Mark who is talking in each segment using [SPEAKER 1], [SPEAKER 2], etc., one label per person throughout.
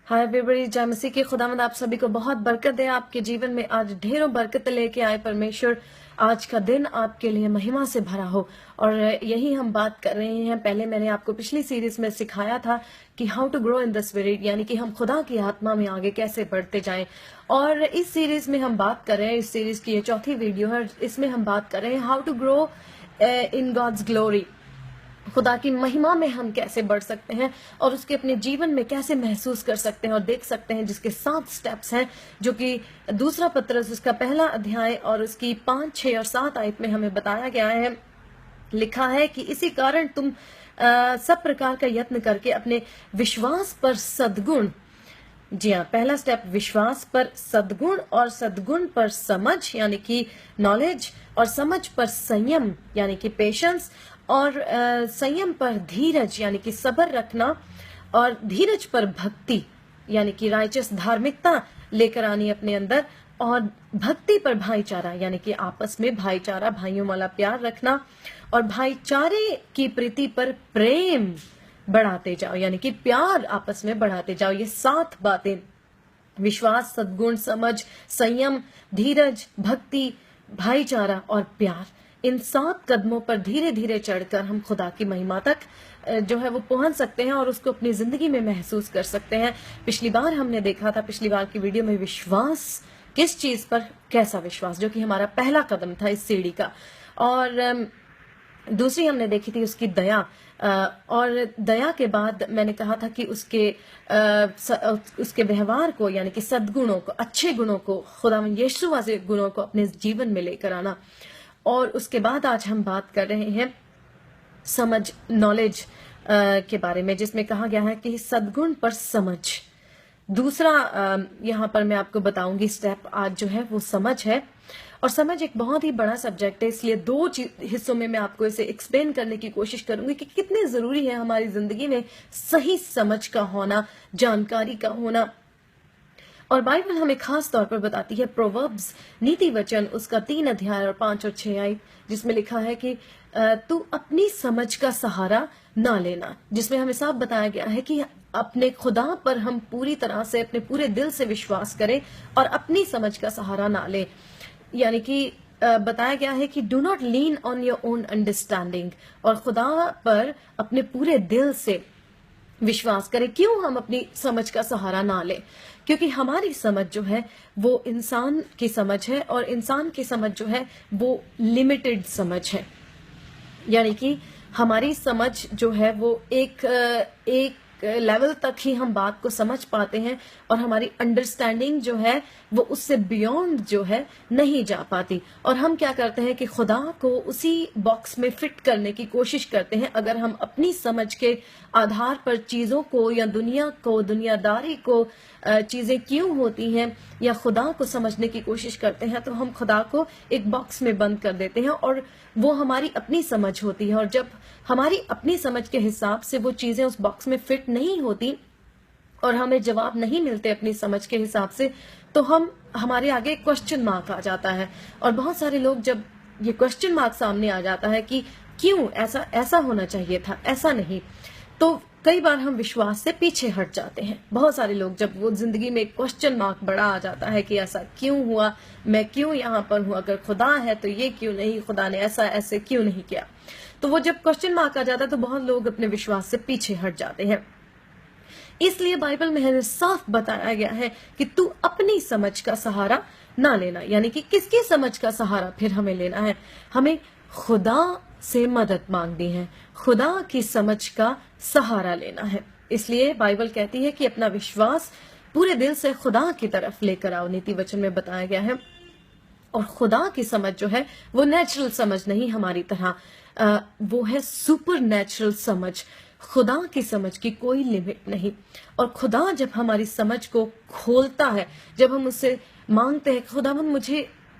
[SPEAKER 1] Hi everybody, जय मसीह की खुदावंद आप सभी को बहुत बरकत दे। आपके जीवन में आज ढेरों बरकत लेके आए परमेश्वर। आज का दिन आपके लिए महिमा से भरा हो। और यही हम बात कर रहे हैं। पहले मैंने आपको पिछली सीरीज में सिखाया था कि how to grow in the spirit, यानी कि हम खुदा की आत्मा में आगे कैसे बढ़ते जाएं। और इस सीरीज में हम बात कर रहे हैं, इस सीरीज की ये चौथी वीडियो है, इसमें हम बात कर रहे हैं how to grow in God's glory. खुदा की महिमा में हम कैसे बढ़ सकते हैं और उसके अपने जीवन में कैसे महसूस कर सकते हैं और देख सकते हैं, जिसके 7 स्टेप्स हैं, जो कि दूसरा पत्रस उसका पहला अध्याय और उसकी 5, 6 और 7 आयत में हमें बताया गया है। लिखा है कि इसी कारण तुम सब प्रकार का यत्न करके अपने विश्वास पर सद्गुण, जी हाँ, पहला स्टेप विश्वास पर सद्गुण, और सद्गुण पर समझ यानी कि नॉलेज, और समझ पर संयम यानी कि पेशेंस, और संयम पर धीरज यानी कि सब्र रखना, और धीरज पर भक्ति यानी कि राइचस धार्मिकता लेकर आनी अपने अंदर, और भक्ति पर भाईचारा यानी कि आपस में भाईचारा, भाइयों वाला प्यार रखना, और भाईचारे की प्रीति पर प्रेम बढ़ाते जाओ यानी कि प्यार आपस में बढ़ाते जाओ। ये 7 बातें, विश्वास, सद्गुण, समझ, संयम, धीरज, भक्ति, भाईचारा और प्यार, इन 7 कदमों पर धीरे धीरे चढ़कर हम खुदा की महिमा तक जो है वो पहुंच सकते हैं और उसको अपनी जिंदगी में महसूस कर सकते हैं। पिछली बार हमने देखा था, पिछली बार की वीडियो में, विश्वास किस चीज पर, कैसा विश्वास, जो कि हमारा पहला कदम था इस सीढ़ी का। और दूसरी हमने देखी थी उसकी दया, और दया के बाद मैंने कहा था कि उसके व्यवहार को यानी कि सद्गुणों को, अच्छे गुणों को, खुदावंद यीशु वाले गुणों को अपने जीवन में लेकर आना। और उसके बाद आज हम बात कर रहे हैं समझ, नॉलेज के बारे में, जिसमें कहा गया है कि सद्गुण पर समझ। दूसरा यहाँ पर मैं आपको बताऊंगी स्टेप आज जो है वो समझ है। और समझ एक बहुत ही बड़ा सब्जेक्ट है, इसलिए 2 हिस्सों में मैं आपको इसे एक्सप्लेन करने की कोशिश करूंगी कि कितने जरूरी है हमारी जिंदगी में सही समझ का होना, जानकारी का होना। और बाइबल हमें खास तौर पर बताती है, प्रोवर्ब्स नीति वचन उसका 3 अध्याय और 5 और 6 आयत, जिसमें लिखा है कि तू अपनी समझ का सहारा ना लेना, जिसमें हमें साफ बताया गया है कि अपने खुदा पर हम पूरी तरह से, अपने पूरे दिल से विश्वास करें और अपनी समझ का सहारा ना लें। यानी कि बताया गया है कि do not lean on your own understanding, और खुदा पर अपने पूरे दिल से विश्वास करें। क्यों हम अपनी समझ का सहारा ना लें? क्योंकि हमारी समझ जो है वो इंसान की समझ है, और इंसान की समझ जो है वो लिमिटेड समझ है। यानी कि हमारी समझ जो है वो एक लेवल तक ही हम बात को समझ पाते हैं, और हमारी अंडरस्टैंडिंग जो है वो उससे बियॉन्ड जो है नहीं जा पाती। और हम क्या करते हैं कि खुदा को उसी बॉक्स में फिट करने की कोशिश करते हैं। अगर हम अपनी समझ के आधार पर चीजों को या दुनिया को, दुनियादारी को, चीजें क्यों होती हैं, या खुदा को समझने की कोशिश करते हैं, तो हम खुदा को एक बॉक्स में बंद कर देते हैं, और वो हमारी अपनी समझ होती है। और जब हमारी अपनी समझ के हिसाब से वो चीजें उस बॉक्स में फिट नहीं होती और हमें जवाब नहीं मिलते अपनी समझ के हिसाब से, तो हमारे आगे क्वेश्चन मार्क आ जाता है। और बहुत सारे लोग, जब ये क्वेश्चन मार्क सामने आ जाता है कि क्यों ऐसा होना चाहिए था, ऐसा नहीं, तो कई बार हम विश्वास से पीछे हट जाते हैं। बहुत सारे लोग, जब वो जिंदगी में एक क्वेश्चन मार्क बड़ा आ जाता है कि ऐसा क्यों हुआ, मैं क्यों यहाँ पर हूं, अगर खुदा है तो ये क्यों नहीं, खुदा ने ऐसे क्यों नहीं किया, तो वो जब क्वेश्चन मार्क आ जाता है तो बहुत लोग अपने विश्वास से पीछे हट जाते हैं। इसलिए बाइबल में हमें साफ बताया गया है कि तू अपनी समझ का सहारा ना लेना। यानी कि किसकी समझ का सहारा फिर हमें लेना है? हमें खुदा से मदद मांगनी है, खुदा की समझ का सहारा लेना है। इसलिए बाइबल कहती है कि अपना विश्वास पूरे दिल से खुदा की तरफ लेकर आओ, नीति वचन में बताया गया है। और खुदा की समझ जो है वो नेचुरल समझ नहीं हमारी तरह, वो है सुपर नेचुरल समझ। खुदा की समझ की कोई लिमिट नहीं। और खुदा जब हमारी समझ को खोलता है, जब हम उससे मांगते हैं, खुदावंद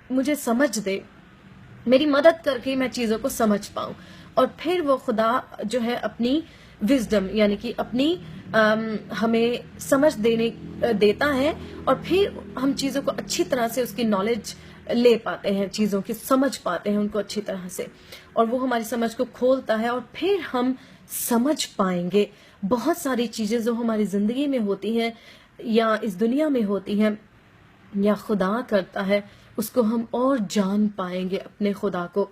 [SPEAKER 1] मुझे समझ दे, मेरी मदद करके मैं चीजों को समझ पाऊं, और फिर वो खुदा जो है अपनी विजडम यानी कि अपनी हमें समझ देता है, और फिर हम चीजों को अच्छी तरह से, उसकी नॉलेज ले पाते हैं, चीजों की समझ पाते हैं उनको अच्छी तरह से, और वो हमारी समझ को खोलता है, और फिर हम समझ पाएंगे बहुत सारी चीजें जो हमारी जिंदगी में होती हैं, या इस दुनिया में होती हैं या खुदा करता है, उसको हम और जान पाएंगे अपने खुदा को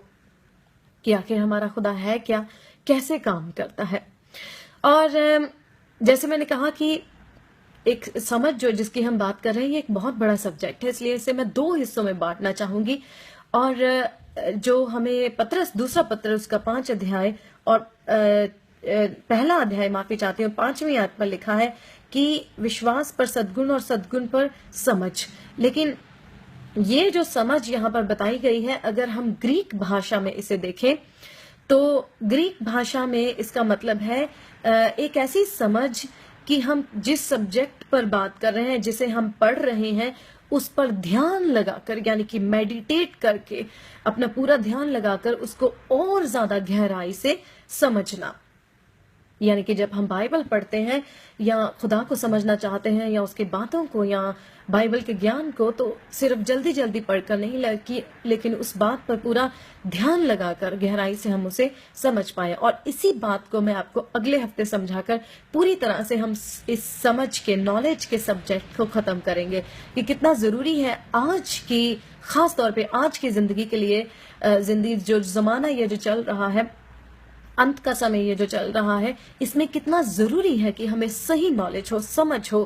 [SPEAKER 1] कि आखिर हमारा खुदा है क्या, कैसे काम करता है। और जैसे मैंने कहा कि एक समझ जो जिसकी हम बात कर रहे हैं, ये एक बहुत बड़ा सब्जेक्ट है, इसलिए इसे मैं 2 हिस्सों में बांटना चाहूंगी। और जो हमें पत्रस, दूसरा पत्र उसका 5 अध्याय और पहला अध्याय, माफी चाहती हूँ, 5वीं आयत पर लिखा है कि विश्वास पर सद्गुण और सद्गुण पर समझ। लेकिन ये जो समझ यहाँ पर बताई गई है, अगर हम ग्रीक भाषा में इसे देखें तो ग्रीक भाषा में इसका मतलब है एक ऐसी समझ कि हम जिस सब्जेक्ट पर बात कर रहे हैं, जिसे हम पढ़ रहे हैं, उस पर ध्यान लगाकर, यानी कि मेडिटेट करके, अपना पूरा ध्यान लगाकर उसको और ज्यादा गहराई से समझना। यानी कि जब हम बाइबल पढ़ते हैं या खुदा को समझना चाहते हैं या उसकी बातों को या बाइबल के ज्ञान को, तो सिर्फ जल्दी जल्दी पढ़कर नहीं, लेकिन उस बात पर पूरा ध्यान लगाकर गहराई से हम उसे समझ पाए। और इसी बात को मैं आपको अगले हफ्ते समझाकर पूरी तरह से हम इस समझ के, नॉलेज के सब्जेक्ट को खत्म करेंगे कि कितना जरूरी है आज की, खास तौर पे आज की जिंदगी के लिए। जिंदगी जो जमाना ये जो चल रहा है, अंत का समय ये जो चल रहा है, इसमें कितना जरूरी है कि हमें सही नॉलेज हो, समझ हो,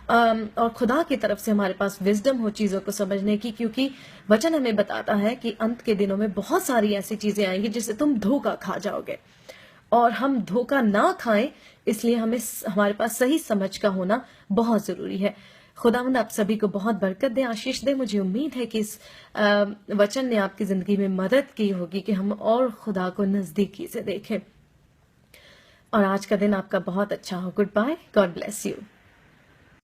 [SPEAKER 1] और खुदा की तरफ से हमारे पास विजडम हो चीजों को समझने की। क्योंकि वचन हमें बताता है कि अंत के दिनों में बहुत सारी ऐसी चीजें आएंगी जिससे तुम धोखा खा जाओगे, और हम धोखा ना खाएं इसलिए हमें, हमारे पास सही समझ का होना बहुत जरूरी है। खुदावंद आप सभी को बहुत बरकत दे, आशीष दे। मुझे उम्मीद है कि इस वचन ने आपकी जिंदगी में मदद की होगी कि हम और खुदा को नजदीकी से देखें। और आज का दिन आपका बहुत अच्छा हो। Goodbye, God bless you.